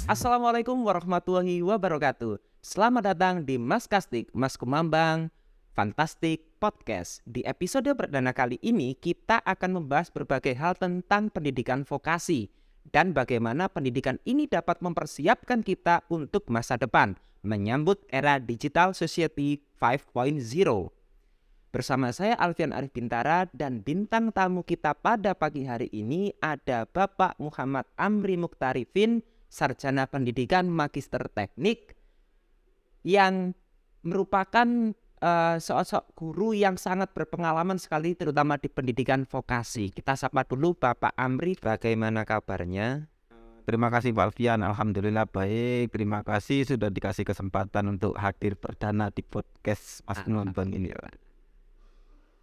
Assalamualaikum warahmatullahi wabarakatuh. Selamat datang di Mas Kastik, Mas Kumambang, Fantastic Podcast. Di episode perdana kali ini kita akan membahas berbagai hal tentang pendidikan vokasi dan bagaimana pendidikan ini dapat mempersiapkan kita untuk masa depan, menyambut era Digital Society 5.0. Bersama saya Alfian Arif Bintara dan bintang tamu kita pada pagi hari ini ada Bapak Muhammad Amri Mukhtarifin, Sarjana Pendidikan Magister Teknik yang merupakan sosok guru yang sangat berpengalaman sekali terutama di pendidikan vokasi. Kita sapa dulu Bapak Amri, bagaimana kabarnya? Terima kasih Pak Alfian, alhamdulillah baik. Terima kasih sudah dikasih kesempatan untuk hadir perdana di podcast Mas Kumambang ini.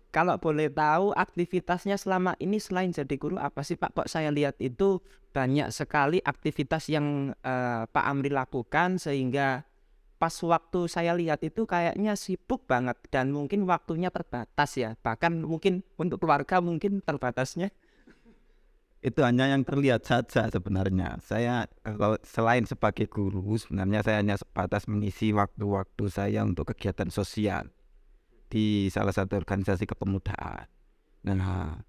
Kalau boleh tahu aktivitasnya selama ini selain jadi guru apa sih Pak? Kok saya lihat itu banyak sekali aktivitas yang Pak Amri lakukan sehingga pas waktu saya lihat itu kayaknya sibuk banget dan mungkin waktunya terbatas ya. Bahkan mungkin untuk keluarga mungkin terbatasnya. Itu hanya yang terlihat saja sebenarnya. Saya kalau selain sebagai guru, sebenarnya saya hanya sebatas mengisi waktu-waktu saya untuk kegiatan sosial di salah satu organisasi kepemudaan. Nah,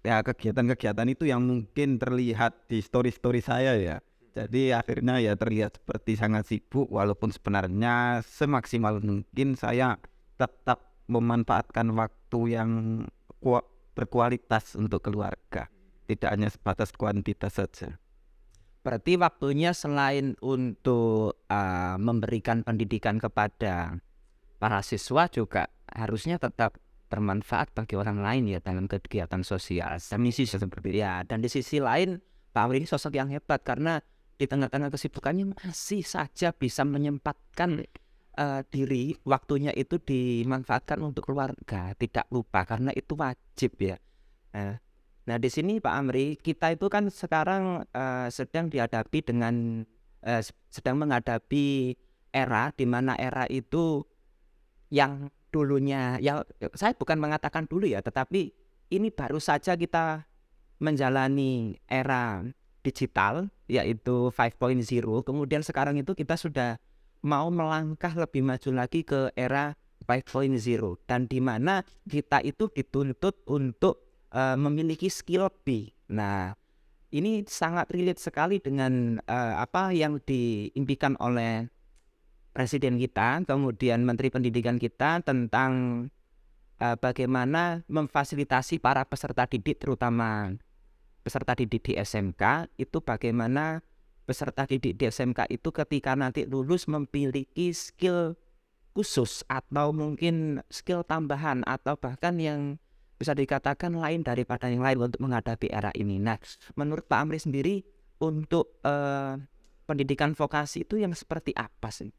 ya kegiatan-kegiatan itu yang mungkin terlihat di story-story saya ya. Jadi akhirnya ya terlihat seperti sangat sibuk, walaupun sebenarnya semaksimal mungkin saya tetap memanfaatkan waktu yang berkualitas untuk keluarga, tidak hanya sebatas kuantitas saja. Berarti waktunya selain untuk memberikan pendidikan kepada para siswa juga harusnya tetap bermanfaat bagi orang lain ya dalam kegiatan sosial. Misi seperti ya. Dan di sisi lain Pak Amri ini sosok yang hebat karena di tengah-tengah kesibukannya masih saja bisa menyempatkan diri, waktunya itu dimanfaatkan untuk keluarga, tidak lupa karena itu wajib ya. Nah di sini Pak Amri, kita itu kan sekarang sedang dihadapi dengan sedang menghadapi era di mana era itu yang dulunya ya, saya bukan mengatakan dulu ya, tetapi ini baru saja kita menjalani era digital yaitu 5.0, kemudian sekarang itu kita sudah mau melangkah lebih maju lagi ke era 5.0 dan di mana kita itu dituntut untuk memiliki skill lebih. Nah, ini sangat relate sekali dengan apa yang diimpikan oleh Presiden kita, kemudian Menteri Pendidikan kita tentang bagaimana memfasilitasi para peserta didik, terutama peserta didik di SMK, itu bagaimana peserta didik di SMK itu ketika nanti lulus memiliki skill khusus atau mungkin skill tambahan atau bahkan yang bisa dikatakan lain daripada yang lain untuk menghadapi era ini. Nah, menurut Pak Amri sendiri untuk pendidikan vokasi itu yang seperti apa sih?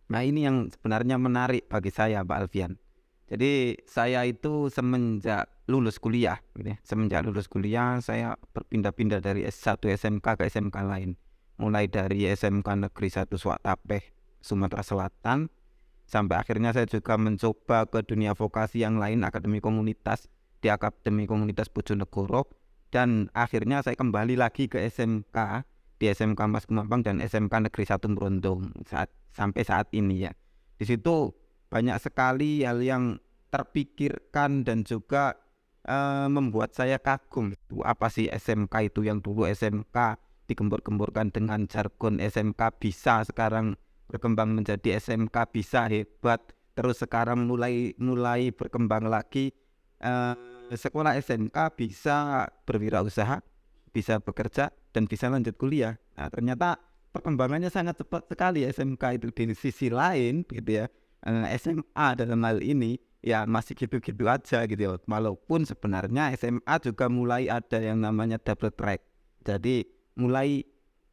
Nah, ini yang sebenarnya menarik bagi saya Pak Alfian. Jadi saya itu semenjak lulus kuliah gitu ya. Semenjak lulus kuliah saya berpindah-pindah dari S1 SMK ke SMK lain. Mulai dari SMK Negeri 1 Swatapeh, Sumatera Selatan, sampai akhirnya saya juga mencoba ke dunia vokasi yang lain, akademi komunitas, di Akademi Komunitas Bojonegoro, dan akhirnya saya kembali lagi ke SMK, di SMK Mas Kumambang dan SMK Negeri 1 Brondong sampai saat ini ya. Di situ banyak sekali hal yang terpikirkan dan juga membuat saya kagum. Apa sih SMK itu, yang dulu SMK digembur-gemburkan dengan jargon SMK bisa, sekarang berkembang menjadi SMK bisa hebat, terus sekarang mulai berkembang lagi sekolah SMK bisa berwirausaha, bisa bekerja dan bisa lanjut kuliah. Nah, ternyata perkembangannya sangat cepat sekali SMK itu. Di sisi lain gitu ya, SMA dalam hal ini ya masih gitu-gitu aja gitu ya. Walaupun sebenarnya SMA juga mulai ada yang namanya double track. Jadi mulai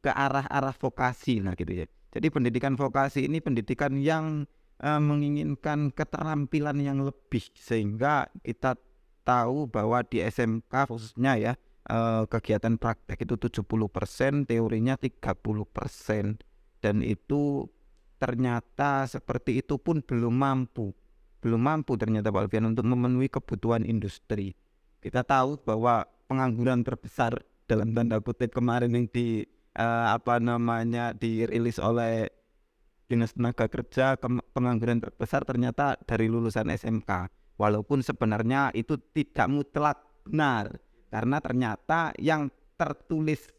ke arah-arah vokasi lah gitu ya. Jadi pendidikan vokasi ini pendidikan yang menginginkan keterampilan yang lebih, sehingga kita tahu bahwa di SMK khususnya ya, kegiatan praktek itu 70%, teorinya 30%, dan itu ternyata seperti itu pun belum mampu ternyata Pak Alfian untuk memenuhi kebutuhan industri. Kita tahu bahwa pengangguran terbesar dalam tanda kutip kemarin yang apa namanya, dirilis oleh Dinas Tenaga Kerja, pengangguran terbesar ternyata dari lulusan SMK. Walaupun sebenarnya itu tidak mutlak benar, karena ternyata yang tertulis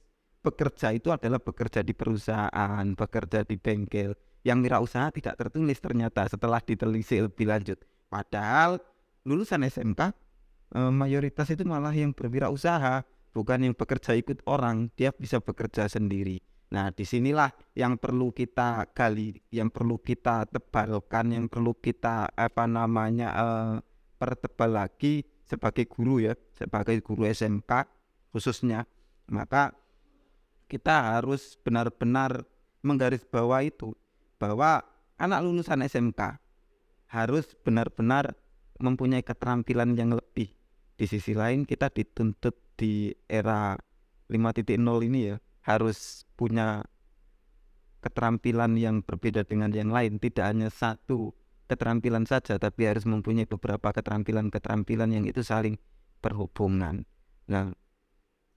bekerja itu adalah bekerja di perusahaan, bekerja di bengkel. Yang wirausaha tidak tertulis ternyata setelah ditelisik lebih lanjut. Padahal lulusan SMK mayoritas itu malah yang berwirausaha, bukan yang bekerja ikut orang, dia bisa bekerja sendiri. Nah, disinilah yang perlu kita gali, yang perlu kita tebalkan, yang perlu kita pertebal lagi sebagai guru ya, sebagai guru SMK khususnya. Maka kita harus benar-benar menggarisbawahi itu, bahwa anak lulusan SMK harus benar-benar mempunyai keterampilan yang lebih. Di sisi lain kita dituntut di era 5.0 ini ya, harus punya keterampilan yang berbeda dengan yang lain, tidak hanya satu keterampilan saja, tapi harus mempunyai beberapa keterampilan-keterampilan yang itu saling berhubungan. Nah,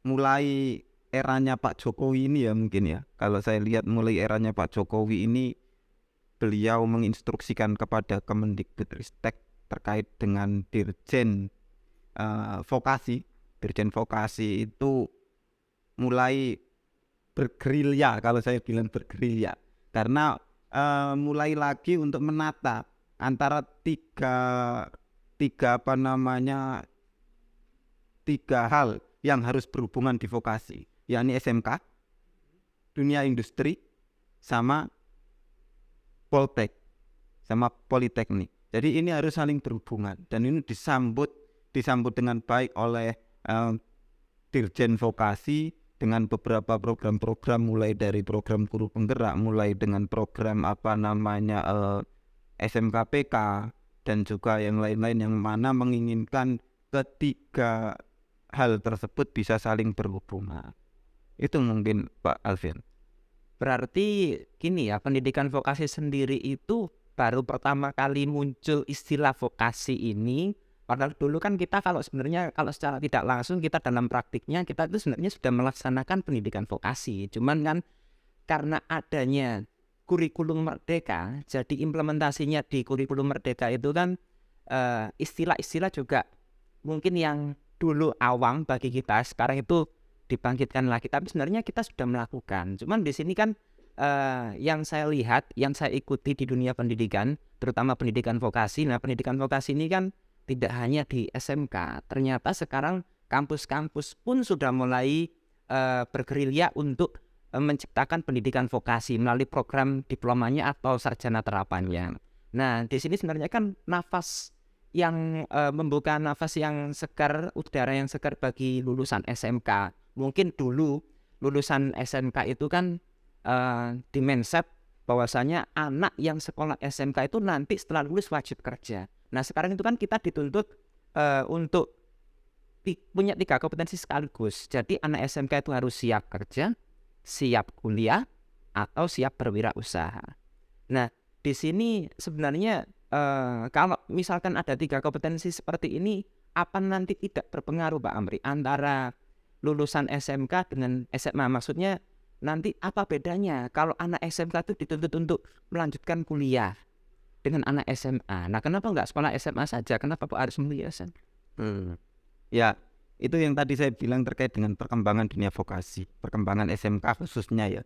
mulai eranya Pak Jokowi ini ya mungkin ya, kalau saya lihat mulai eranya Pak Jokowi ini, beliau menginstruksikan kepada Kemendikbudristek terkait dengan Dirjen Vokasi. Dirjen Vokasi itu mulai bergerilya, kalau saya bilang bergerilya, karena mulai lagi untuk menata antara tiga hal yang harus berhubungan di vokasi, yakni SMK, dunia industri, sama Poltek, sama Politeknik. Jadi ini harus saling berhubungan, dan ini disambut dengan baik oleh Dirjen Vokasi dengan beberapa program-program, mulai dari program guru penggerak, mulai dengan program SMKPK, dan juga yang lain-lain, yang mana menginginkan ketiga hal tersebut bisa saling berhubungan. Itu mungkin Pak Alvin. Berarti gini ya, pendidikan vokasi sendiri itu baru pertama kali muncul istilah vokasi ini. Padahal dulu kan kita kalau secara tidak langsung kita dalam praktiknya kita itu sebenarnya sudah melaksanakan pendidikan vokasi. Cuman kan karena adanya kurikulum merdeka, jadi implementasinya di kurikulum merdeka itu kan istilah-istilah juga mungkin yang dulu awam bagi kita, sekarang itu dibangkitkan lagi. Tapi sebenarnya kita sudah melakukan. Cuman di sini kan yang saya lihat, yang saya ikuti di dunia pendidikan, terutama pendidikan vokasi. Nah, pendidikan vokasi ini kan tidak hanya di SMK. Ternyata sekarang kampus-kampus pun sudah mulai bergerilya untuk menciptakan pendidikan vokasi melalui program diplomanya atau sarjana terapannya. Nah, di sini sebenarnya kan nafas yang membuka nafas yang segar, udara yang segar bagi lulusan SMK. Mungkin dulu lulusan SMK itu kan di mindset bahwasanya anak yang sekolah SMK itu nanti setelah lulus wajib kerja. Nah, sekarang itu kan kita dituntut untuk punya 3 kompetensi sekaligus. Jadi anak SMK itu harus siap kerja, siap kuliah, atau siap berwirausaha. Nah, di sini sebenarnya kalau misalkan ada 3 kompetensi seperti ini, apa nanti tidak berpengaruh Pak Amri antara lulusan SMK dengan SMA? Maksudnya nanti apa bedanya kalau anak SMK itu dituntut untuk melanjutkan kuliah dengan anak SMA? Nah, kenapa nggak sekolah SMA saja? Kenapa Pak harus kuliah? Ya, itu yang tadi saya bilang terkait dengan perkembangan dunia vokasi, perkembangan SMK khususnya ya.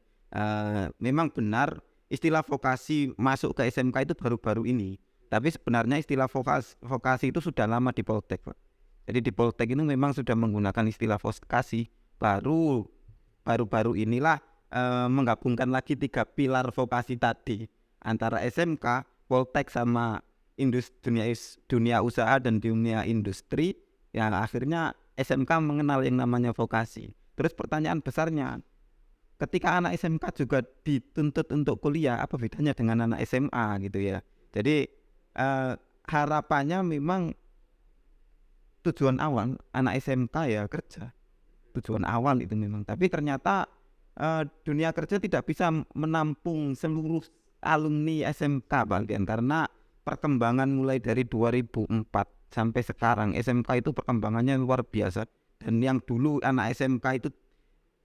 Memang benar istilah vokasi masuk ke SMK itu baru-baru ini. Tapi sebenarnya istilah vokasi itu sudah lama di Poltek, Pak. Jadi di Poltek itu memang sudah menggunakan istilah vokasi. Baru-baru inilah menggabungkan lagi 3 pilar vokasi tadi antara SMK, Poltek, sama dunia usaha dan dunia industri. Yang akhirnya SMK mengenal yang namanya vokasi. Terus pertanyaan besarnya, ketika anak SMK juga dituntut untuk kuliah, apa bedanya dengan anak SMA gitu ya. Jadi harapannya memang tujuan awal anak SMK ya kerja, tujuan awal itu memang. Tapi ternyata dunia kerja tidak bisa menampung seluruh alumni SMK bagian, karena perkembangan mulai dari 2004 sampai sekarang SMK itu perkembangannya luar biasa. Dan yang dulu anak SMK itu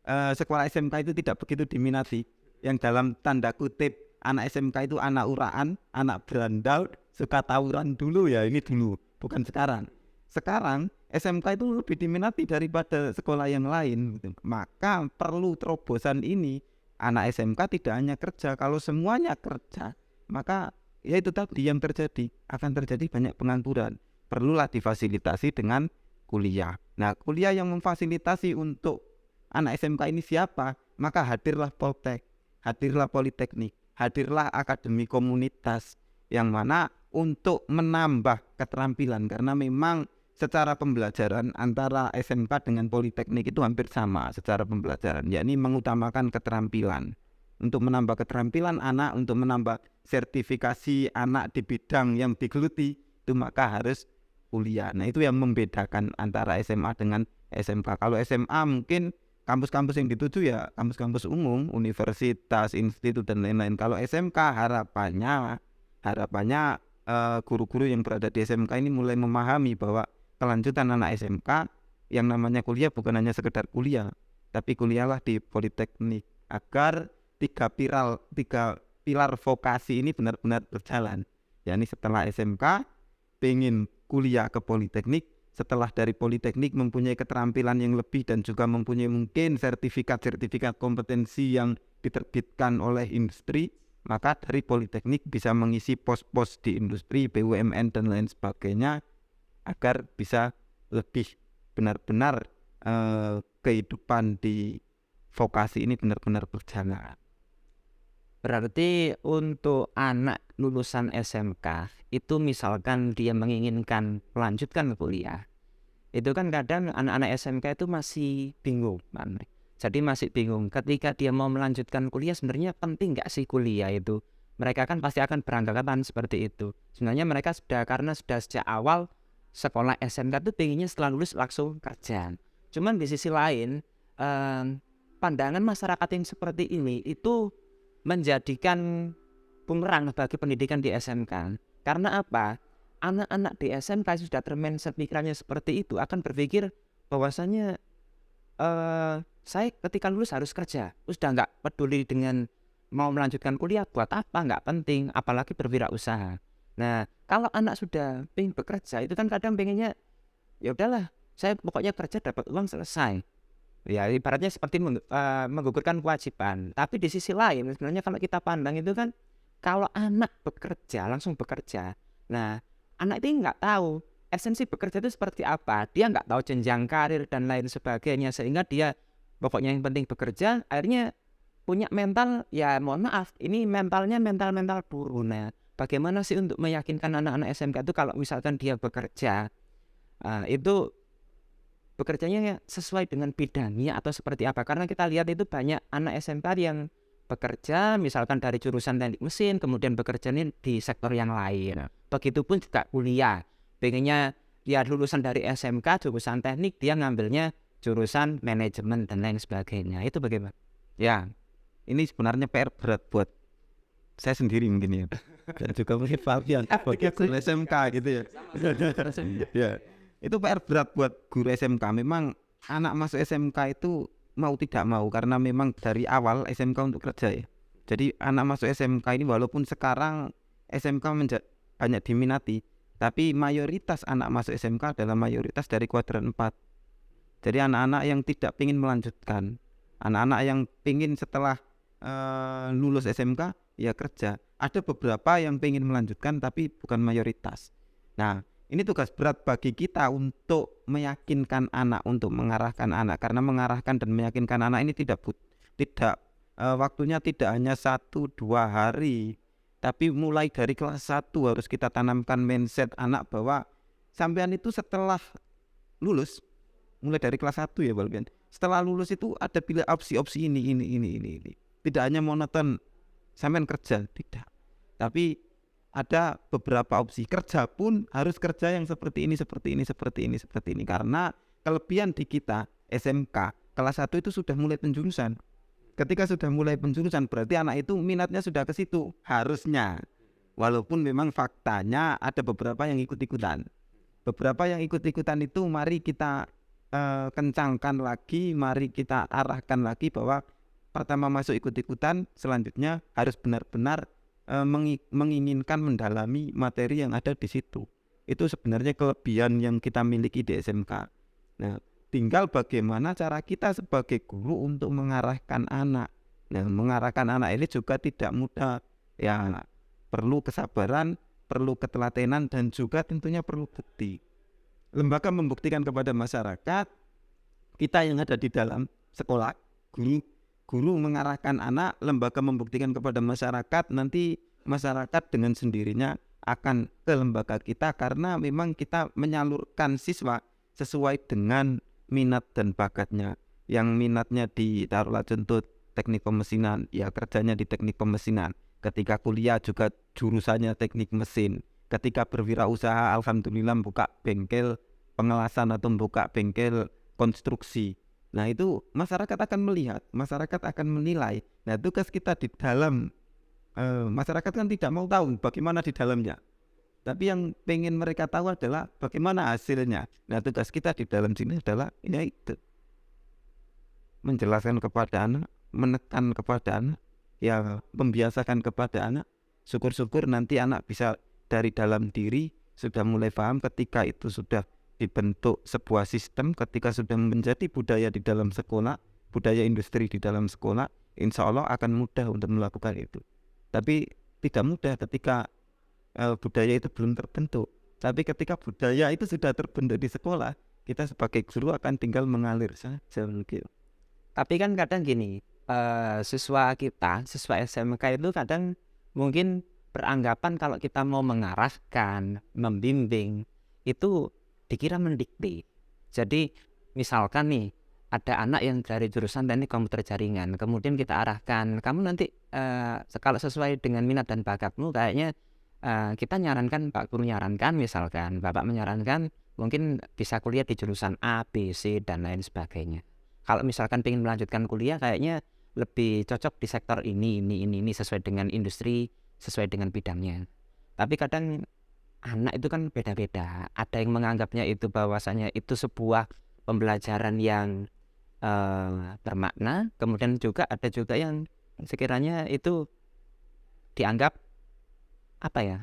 sekolah SMK itu tidak begitu diminati. Yang dalam tanda kutip anak SMK itu anak uraan, anak berandal, suka tawuran dulu ya, ini dulu, bukan sekarang. Sekarang SMK itu lebih diminati daripada sekolah yang lain gitu. Maka perlu terobosan ini. Anak SMK tidak hanya kerja, kalau semuanya kerja, maka ya itu tadi yang terjadi, akan terjadi banyak pengangguran. Perlulah difasilitasi dengan kuliah. Nah, kuliah yang memfasilitasi untuk anak SMK ini siapa? Maka hadirlah Poltek, hadirlah Politeknik, hadirlah akademi komunitas yang mana untuk menambah keterampilan, karena memang secara pembelajaran antara SMK dengan Politeknik itu hampir sama secara pembelajaran, yakni mengutamakan keterampilan. Untuk menambah keterampilan anak, untuk menambah sertifikasi anak di bidang yang digeluti, itu maka harus kuliah. Nah, itu yang membedakan antara SMA dengan SMK. Kalau SMA mungkin kampus-kampus yang dituju ya kampus-kampus umum, universitas, institut dan lain-lain. Kalau SMK harapannya guru-guru yang berada di SMK ini mulai memahami bahwa kelanjutan anak SMK yang namanya kuliah bukan hanya sekedar kuliah, tapi kuliahlah di Politeknik agar tiga pilar vokasi ini benar-benar berjalan. yakni setelah SMK pengen kuliah ke Politeknik, setelah dari Politeknik mempunyai keterampilan yang lebih dan juga mempunyai mungkin sertifikat kompetensi yang diterbitkan oleh industri, maka dari Politeknik bisa mengisi pos-pos di industri, BUMN dan lain sebagainya agar bisa lebih benar-benar kehidupan di vokasi ini benar-benar berjalan. Berarti untuk anak lulusan SMK itu misalkan dia menginginkan melanjutkan ke kuliah, itu kan kadang anak-anak SMK itu masih bingung, Pak Andre. Jadi masih bingung ketika dia mau melanjutkan kuliah, sebenarnya penting nggak sih kuliah itu? Mereka kan pasti akan beranggapan seperti itu. Sebenarnya mereka karena sudah sejak awal sekolah SMK itu pengennya setelah lulus langsung kerja. Cuman di sisi lain pandangan masyarakat yang seperti ini itu menjadikan bumerang bagi pendidikan di SMK. Karena apa? Anak-anak di SMK sudah termindset pikirannya seperti itu, akan berpikir bahwasanya saya ketika lulus harus kerja, sudah nggak peduli dengan mau melanjutkan kuliah buat apa, nggak penting, apalagi berwirausaha. Nah, kalau anak sudah pengen bekerja itu kan kadang pengennya ya udahlah, saya pokoknya kerja dapat uang selesai. Ya ibaratnya seperti menggugurkan kewajiban. Tapi di sisi lain sebenarnya kalau kita pandang itu kan, kalau anak bekerja langsung bekerja, nah anak itu nggak tahu esensi bekerja itu seperti apa. Dia nggak tahu jenjang karir dan lain sebagainya, sehingga dia pokoknya yang penting bekerja, akhirnya punya mental, ya mohon maaf, ini mentalnya mental buruh. Nah, bagaimana sih untuk meyakinkan anak-anak SMK itu kalau misalkan dia bekerja, itu bekerjanya sesuai dengan bidangnya atau seperti apa? Karena kita lihat itu banyak anak SMK yang bekerja misalkan dari jurusan teknik mesin, kemudian bekerja di sektor yang lain. Begitupun juga kuliah, pengennya dia lulusan dari SMK jurusan teknik, dia ngambilnya jurusan manajemen dan lain sebagainya. Itu bagaimana? Ya, ini sebenarnya PR berat buat saya sendiri mungkin ya, dan juga mungkin Fabian sebagai guru SMK gitu ya. Ya, itu PR berat buat guru SMK. Memang anak masuk SMK itu mau tidak mau, karena memang dari awal SMK untuk kerja ya. Jadi anak masuk SMK ini walaupun sekarang SMK banyak diminati, tapi mayoritas anak masuk SMK adalah mayoritas dari kuadran 4. Jadi anak-anak yang tidak ingin melanjutkan, anak-anak yang ingin setelah lulus SMK ya kerja. Ada beberapa yang ingin melanjutkan tapi bukan mayoritas. Nah, ini tugas berat bagi kita untuk meyakinkan anak, untuk mengarahkan anak, karena mengarahkan dan meyakinkan anak ini tidak waktunya tidak hanya 1-2 hari, tapi mulai dari kelas 1 harus kita tanamkan mindset anak bahwa sampean itu setelah lulus, mulai dari kelas 1 ya Balbian, setelah lulus itu ada pilih opsi ini. Tidak hanya monoton sampean kerja, tidak, tapi ada beberapa opsi. Kerja pun harus kerja yang seperti ini, karena kelebihan di kita SMK kelas 1 itu sudah mulai penjurusan. Ketika sudah mulai penjurusan berarti anak itu minatnya sudah ke situ harusnya, walaupun memang faktanya ada beberapa yang ikut-ikutan itu mari kita kencangkan lagi, mari kita arahkan lagi bahwa pertama masuk ikut-ikutan, selanjutnya harus benar-benar menginginkan mendalami materi yang ada di situ. Itu sebenarnya kelebihan yang kita miliki di SMK. Nah, tinggal bagaimana cara kita sebagai guru untuk mengarahkan anak. Nah, mengarahkan anak ini juga tidak mudah. Ya, perlu kesabaran, perlu ketelatenan, dan juga tentunya perlu bukti. Lembaga membuktikan kepada masyarakat, kita yang ada di dalam sekolah, guru mengarahkan anak, lembaga membuktikan kepada masyarakat, nanti masyarakat dengan sendirinya akan ke lembaga kita karena memang kita menyalurkan siswa sesuai dengan minat dan bakatnya. Yang minatnya di taruhlah contoh teknik pemesinan, ya kerjanya di teknik pemesinan. Ketika kuliah juga jurusannya teknik mesin. Ketika berwirausaha, alhamdulillah buka bengkel pengelasan atau buka bengkel konstruksi. Nah, itu masyarakat akan melihat, masyarakat akan menilai. Nah, tugas kita di dalam masyarakat kan tidak mau tahu bagaimana di dalamnya. Tapi yang pengen mereka tahu adalah bagaimana hasilnya. Nah, tugas kita di dalam sini adalah ya itu, menjelaskan kepada anak, menekan kepada anak, ya membiasakan kepada anak. Syukur-syukur nanti anak bisa dari dalam diri sudah mulai paham ketika itu sudah dibentuk sebuah sistem, ketika sudah menjadi budaya di dalam sekolah, budaya industri di dalam sekolah, insya Allah akan mudah untuk melakukan itu. Tapi tidak mudah ketika budaya itu belum terbentuk. Tapi ketika budaya itu sudah terbentuk di sekolah, kita sebagai guru akan tinggal mengalir saja begitu. Tapi kan kadang gini, siswa SMK itu kadang mungkin beranggapan kalau kita mau mengarahkan, membimbing, itu dikira mendikte. Jadi misalkan nih, ada anak yang dari jurusan teknik komputer jaringan, kemudian kita arahkan, kamu nanti kalau sesuai dengan minat dan bakatmu kayaknya kita nyarankan, Pak Guru nyarankan misalkan, Bapak menyarankan mungkin bisa kuliah di jurusan A, B, C, dan lain sebagainya. Kalau misalkan pengen melanjutkan kuliah kayaknya lebih cocok di sektor ini sesuai dengan industri, sesuai dengan bidangnya. Tapi kadang anak itu kan beda-beda. Ada yang menganggapnya itu bahwasanya itu sebuah pembelajaran yang bermakna, kemudian juga ada juga yang sekiranya itu dianggap apa ya,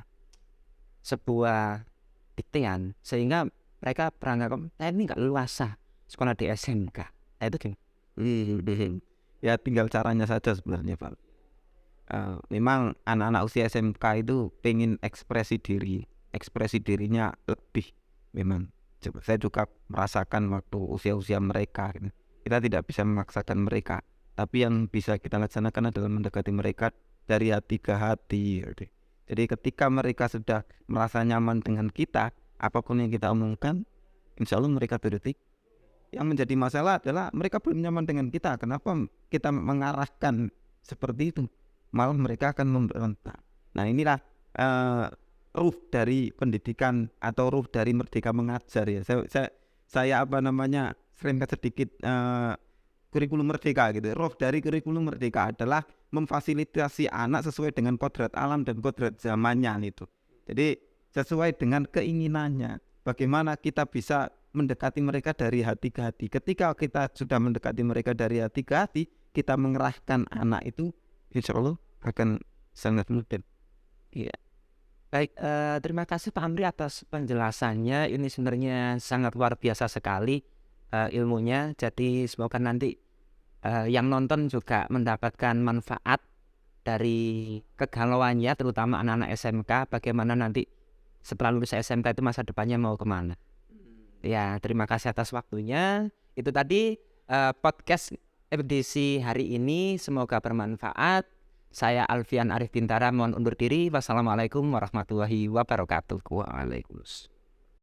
sebuah diktean, sehingga mereka beranggapan ini nggak luasa sekolah di SMK. Nah, itu gimana? Ya tinggal caranya saja sebenarnya, Pak. Memang anak-anak usia SMK itu pengen ekspresi dirinya lebih. Memang saya juga merasakan waktu usia-usia mereka gitu. Kita tidak bisa memaksakan mereka, tapi yang bisa kita laksanakan adalah mendekati mereka dari hati ke hati gitu. Jadi ketika mereka sudah merasa nyaman dengan kita, apapun yang kita omongkan, insya Allah mereka turuti. Yang menjadi masalah adalah mereka belum nyaman dengan kita. Kenapa kita mengarahkan seperti itu? Malah mereka akan memberontak. Nah, inilah ruh dari pendidikan atau ruh dari Merdeka Mengajar ya. Saya sering sedikit kurikulum merdeka gitu. Ruh dari kurikulum merdeka adalah memfasilitasi anak sesuai dengan kodrat alam dan kodrat zamannya itu. Jadi sesuai dengan keinginannya. Bagaimana kita bisa mendekati mereka dari hati ke hati. Ketika kita sudah mendekati mereka dari hati ke hati, kita mengerahkan anak itu, insya Allah akan sangat mudah. Iya. Baik, terima kasih Pak Amri atas penjelasannya. Ini sebenarnya sangat luar biasa sekali ilmunya. Jadi semoga nanti yang nonton juga mendapatkan manfaat dari kegalauannya, terutama anak-anak SMK, bagaimana nanti setelah lulus SMK itu masa depannya mau kemana. Ya, terima kasih atas waktunya. Itu tadi podcast edisi hari ini, semoga bermanfaat. Saya Alfian Arif Bintara mohon undur diri. Wassalamualaikum warahmatullahi wabarakatuh. Waalaikumsalam.